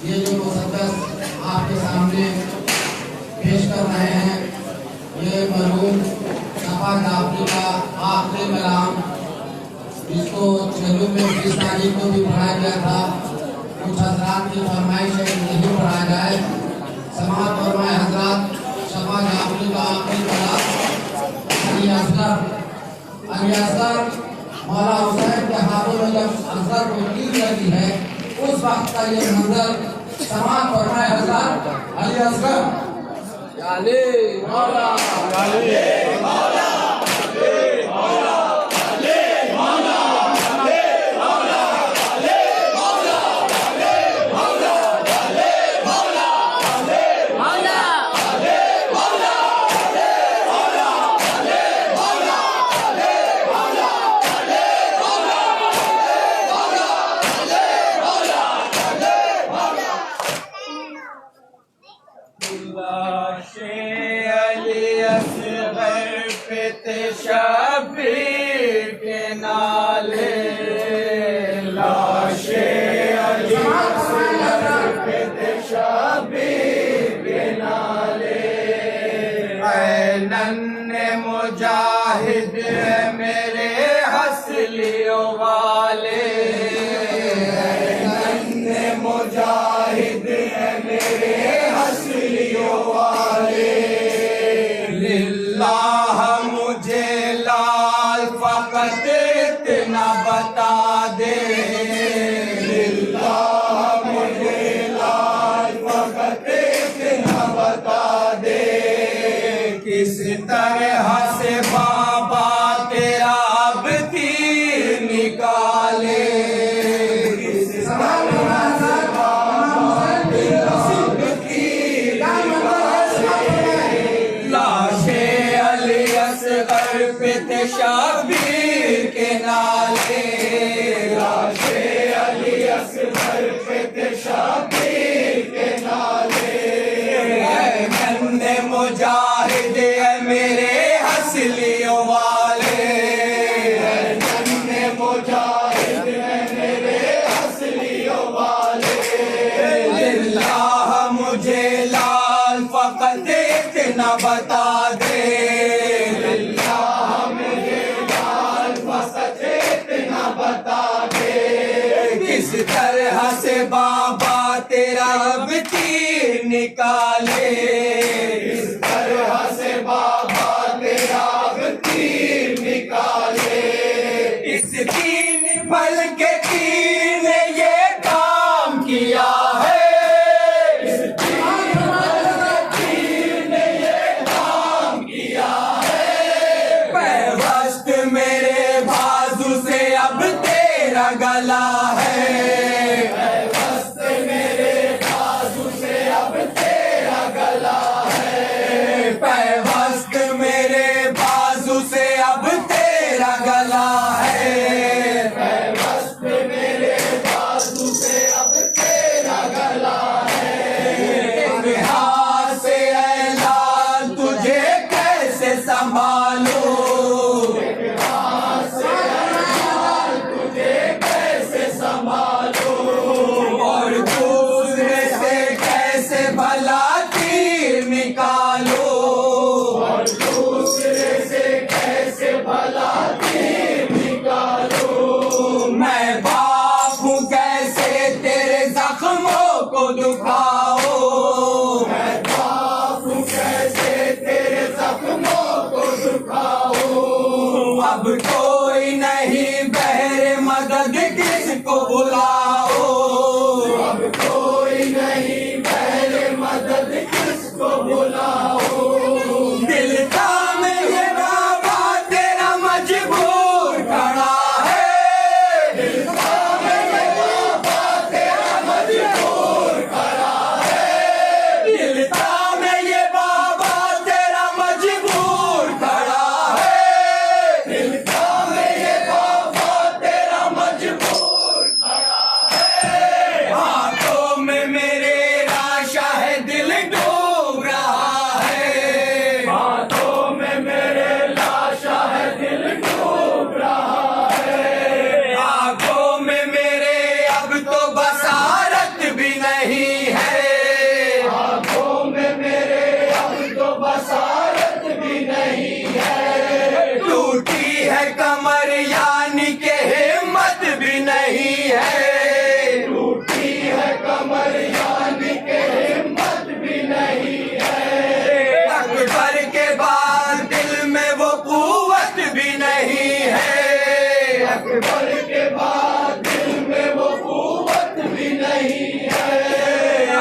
ये जो मुक़द्दस आपके सामने पेश कर रहे हैं, ये मरहूम सफा जाफरी का आखिरी कलाम, जिसको छलू में 20 तारीख को भी पढ़ाया गया था। कुछ हजरात की फरमाइश है नहीं पढ़ा जाए। समाअत फरमाए हजरात, सफा जाफरी का आखिरी कलाम अली असगर मौला हुसैन के हाथों में जब असगर को तीर लगी है, उस वक्त का ये मंजर समाअत फरमाए हजरात अली असगर याले मौला याले मौला शबीर के नाले लाशे अली शबीर के नाले नन्हे मुजाहिद मेरे हसलियों वाले नन्हे मुजाहिद मेरे हसलियों वाले लिल्लाह मुझे लाल फकत इतना बता दे लिल्लाह मुझे लाल फकत इतना बता दे किस तरह से बाबा तेरा अब तीर निकाले किस तरह से बाबा तेरा अब तीर निकाले लाशे अली असगर पे थे शबीर के नाले लाशे अली असगर पे थे शबीर के नाले नन्हे मुजाहिद मेरे हसलियों वाले नन्हे मुजाहिद मेरे हसलियों वाले लिल्लाह मुझे लाल फकत इतना बता दे लिल्लाह मुझे लाल फकत इतना बता दे किस तरह से बाबा तेरा अब तीर निकाले किस तरह से बाबा तेरा अब तीर निकाले इस तीन पल के तीर ने ये काम किया है इस तीन पल के तीर ने ये काम किया है पैवस्त मेरे बाजू से अब तेरा गला है पैवस्त मेरे बाजू से अब तेरा गला है पैवस्त मेरे बाजू से अब तेरा गला है पैवस्त मेरे बाजू से अब तेरा गला है एक हाथ से ऐ लाल तुझे कैसे संभालूं एक हाथ से ऐ लाल तुझे कैसे संभालूं और दूसरे से कैसे भला तीर निकालो और दूसरे से कैसे भला तीर निकालो मैं बाप हूँ कैसे तेरे जख्मों को दुखाओ मैं बाप हूँ कैसे तेरे जख्मों को दुखाओ अब कोई नहीं बहरे मदद किसको बुलाओ अब कोई नहीं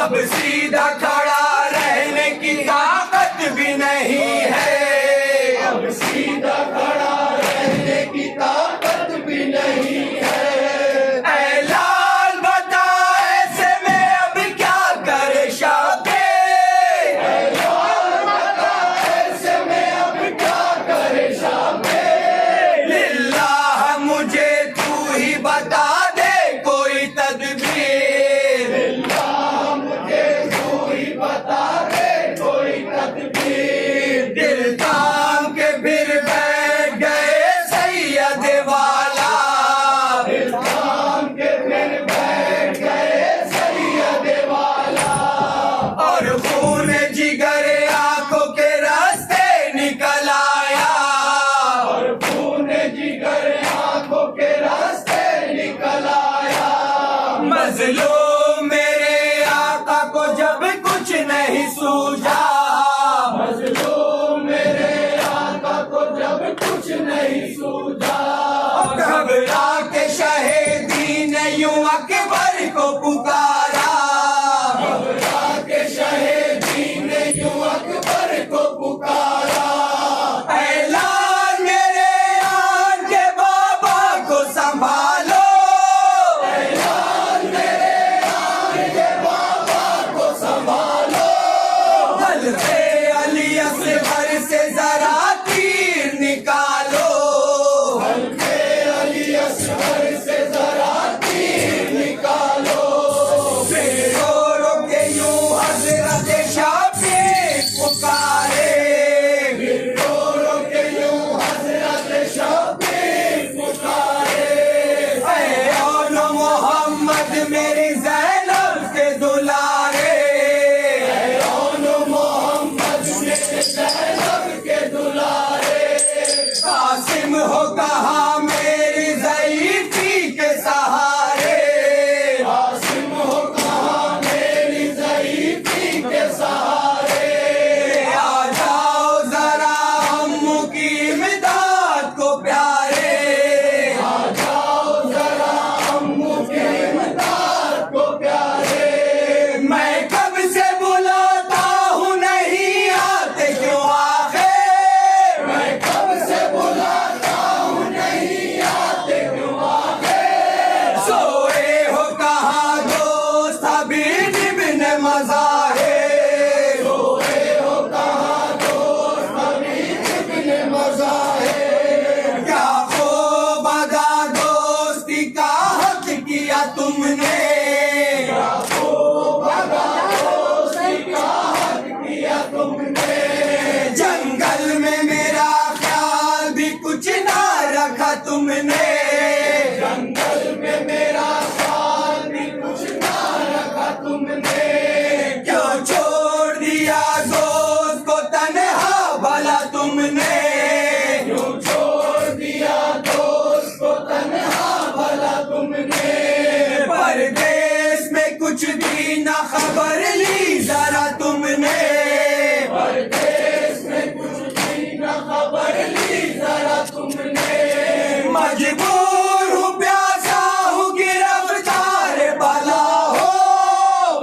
अब सीधा खड़ा रहने की ताकत भी नहीं है, अब सीधा खड़ा रहने की ताकत भी नहीं है। ऐ लाल बता ऐसे में अब क्या करे शाबे, ऐ लाल बता ऐसे में अब क्या करे शाबे। लिल्लाह मुझे तू ही बता दे कोई तदबीर, लिल्लाह मुझे तू ही बता दे कोई तदबीर। दिल थाम के फिर बैठ गए सैयद वाला, दिल थाम के फिर बैठ गए सैयद वाला। और खून जिगर आंखों के रास्ते निकल आया, और खून जिगर आंखों के रास्ते निकल आया। मजलूम मेरे आका को जब कुछ नहीं सूझा, मजलूम मेरे आका को जब कुछ नहीं सूझा। घबरा के शहीदी ने यूं अकबर को पुकारा, घबरा के शहीदी ने यूं अकबर को पुकारा। ऐ लाल मेरे आन के बाबा को संभालो, ऐ लाल मेरे आन के बाबा को संभालो। हल्के अली असगर से जरा तीर निकालो, हल्के अली असगर से जरा तीर निकालो। फिर रो के यूं हजरत शबीर पुकारे, फिर रो के यूं हजरत शबीर पुकारे। ऐ औलो मोहम्मद मेरी ज़ैनब के दुलारे, ऐ औलो मोहम्मद मेरे ज़ैनब के दुलारे। कासिम हो कहा मेरी ज़ईफ़ी के सहारे, कासिम हो कहा मेरी ज़ईफ़ी के सहारे। आ जाओ जरा अम्मू की इमदाद को प्यारे, आ जाओ जरा अम्मू की इमदाद को प्यारे। मैं कब से बुलाता हूँ नहीं आते क्यों आखिर, मैं कब से बुलाता हूँ नहीं आते क्यों आखिर। सोए हो कहाँ दोस्त हबीब इब्न मज़ाहिर, सोए हो कहाँ दोस्त हबीब इब्न मज़ाहिर। क्या खूब अदा दोस्ती का हक किया तुमने, क्या खूब अदा दोस्ती का हक किया तुमने। जंगल में मेरा ख्याल भी कुछ ना रखा तुमने, जंगल में मेरा ख्याल भी कुछ ना रखा तुमने। क्यों छोड़ दिया दोस्त को तन्हा भला तुमने, क्यों छोड़ दिया दोस्त को तन्हा भला तुमने। परदेश में कुछ भी ना खबर ली जरा तुमने, परदेश में कुछ भी ना खबर ली जरा तुमने। मजबूर हूँ प्यासा हूँ गिरफ्तार भला हो,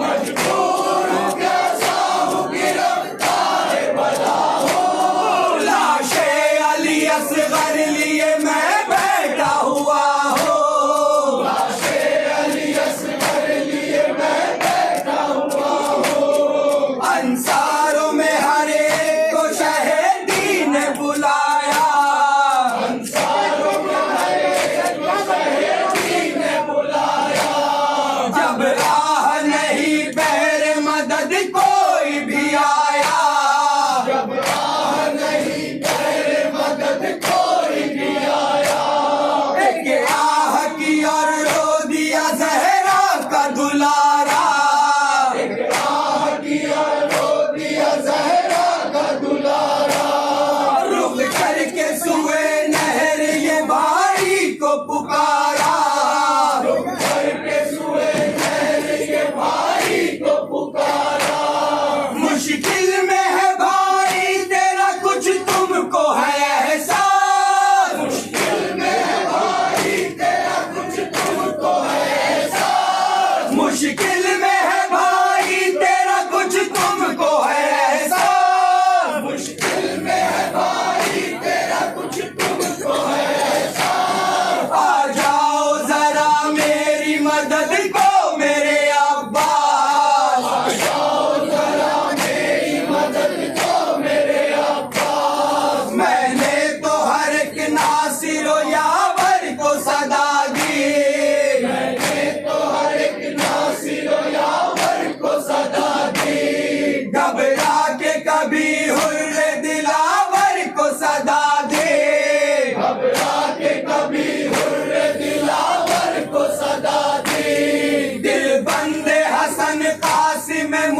मजबूर हूँ प्यासा हूँ गिरफ्तार भला हो। लाशे अली असगर लिए मैं बैठा हुआ हूँ, लाशे अली असगर लिए मैं बैठा हुआ हूँ।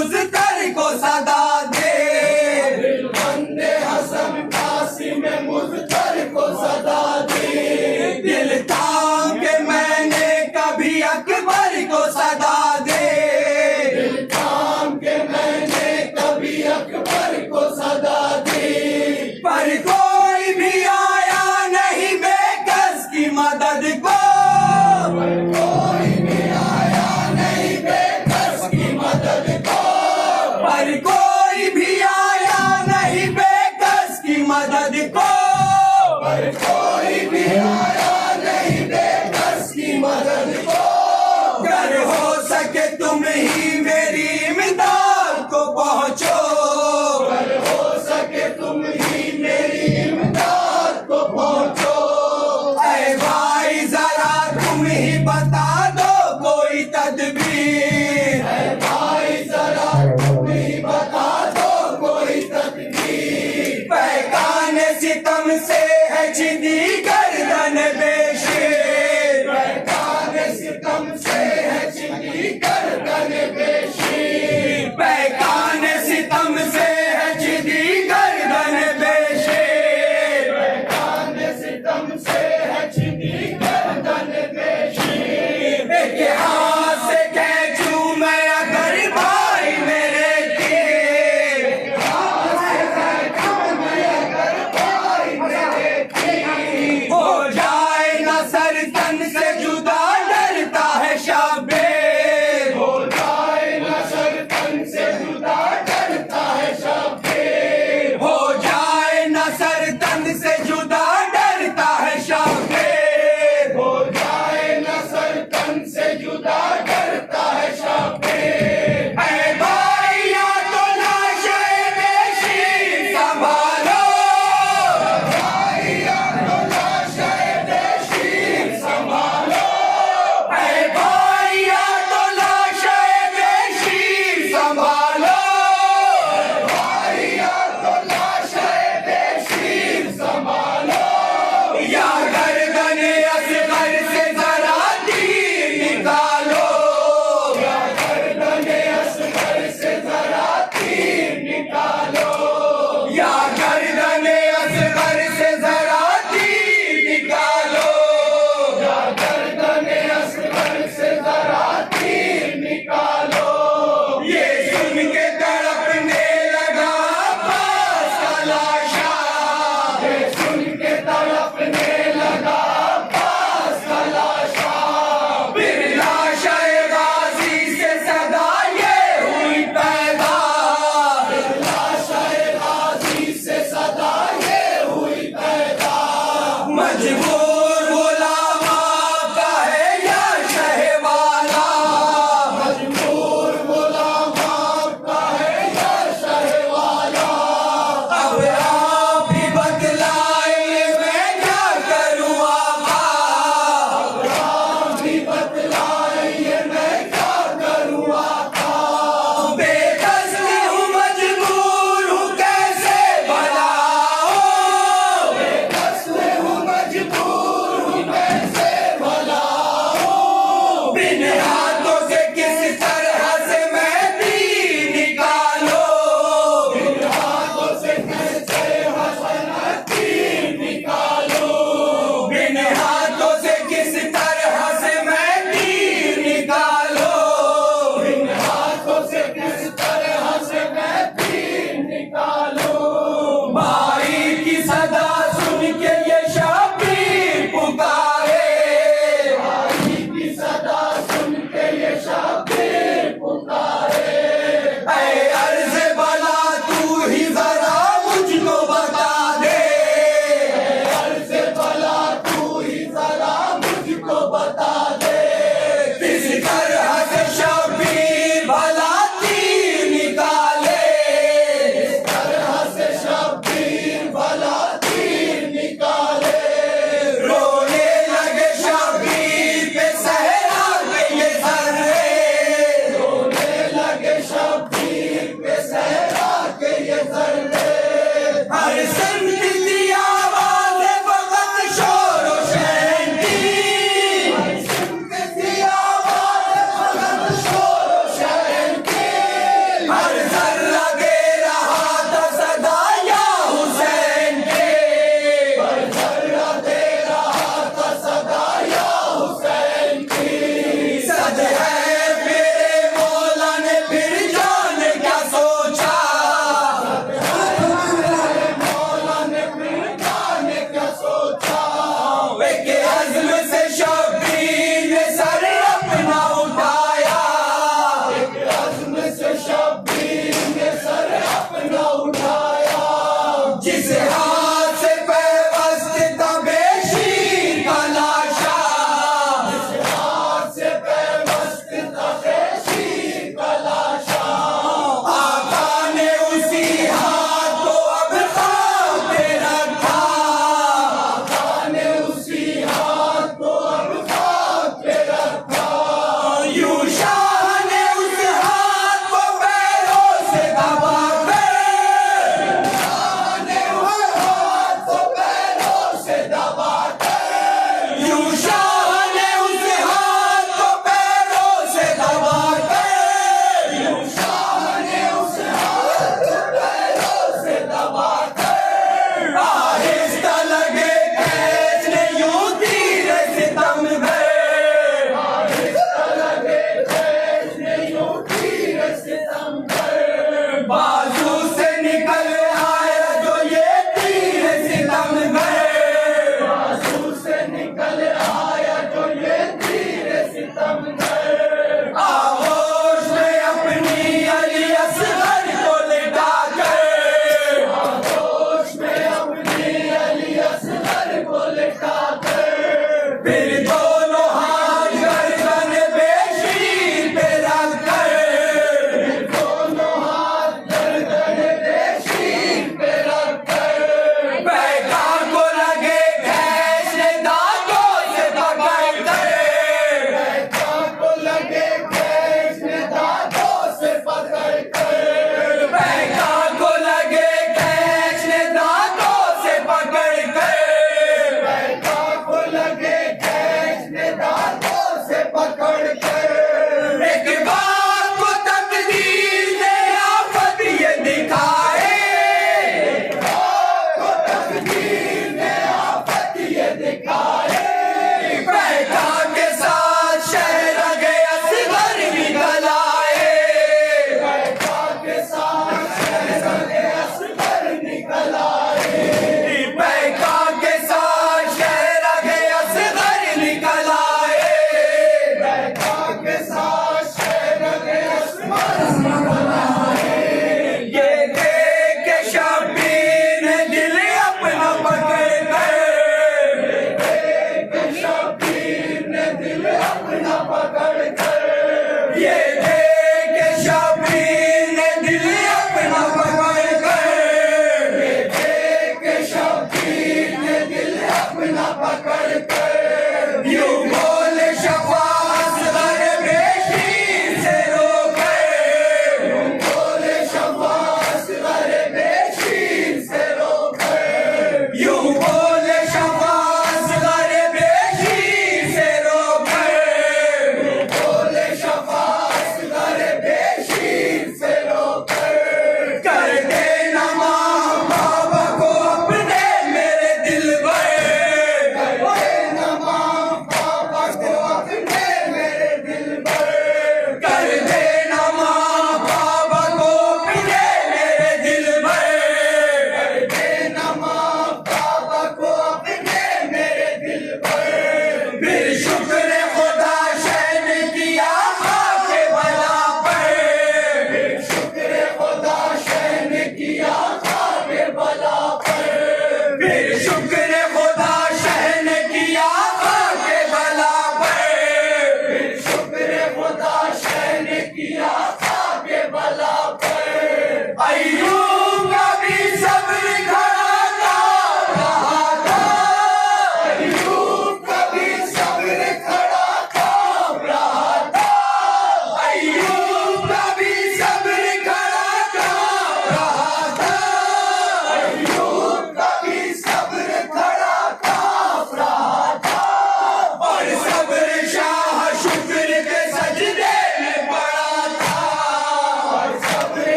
मुज़्फ़र को सदा दे। बंदे हसन कासिम मुज़्फ़र को सदा दे। दिल थाम के मैंने कभी अकबर को सदा दे। दिल थाम के मैंने कभी अकबर को सदा दी। पर कोई भी आया नहीं बेकस की मदद को। कोई भी आया नहीं बेकस की मदद को।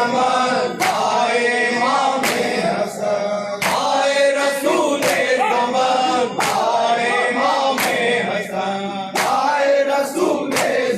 ज़मान आए इमाम हसन आए रसूल ज़मान आए इमाम हसन आए रसूल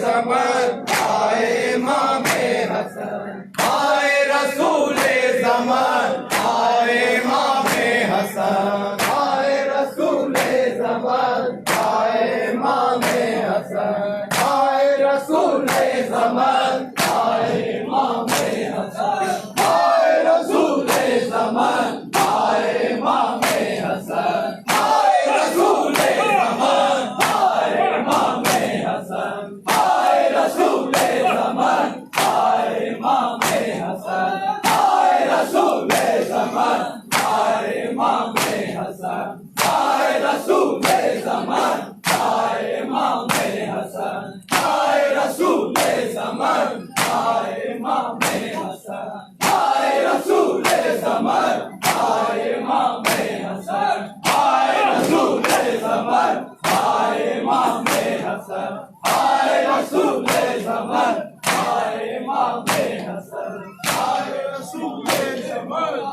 ज़मान आए इमाम हसन आए रसूल ज़मान आए इमाम हसन आए रसूल ज़मान आए इमाम हसन आए रसूल ज़मान आए इमाम हसन आए रसूल ज़मान आए इमाम हसन आए रसूल ज़मान आए इमाम हसन आए रसूल ज़मान आए इमाम हसन आए रसूल ज़मान आए इमाम हसन आए रसूल ज़मान आए इमाम हसन आए रसूल ज़मान आए इमाम हसन आए रसूल ज़मान आए इमाम हसन आए रसूल ज़मान आए इमाम हसन आए रसूल ज़मान आए इमाम हसन आए रसूल ज़मान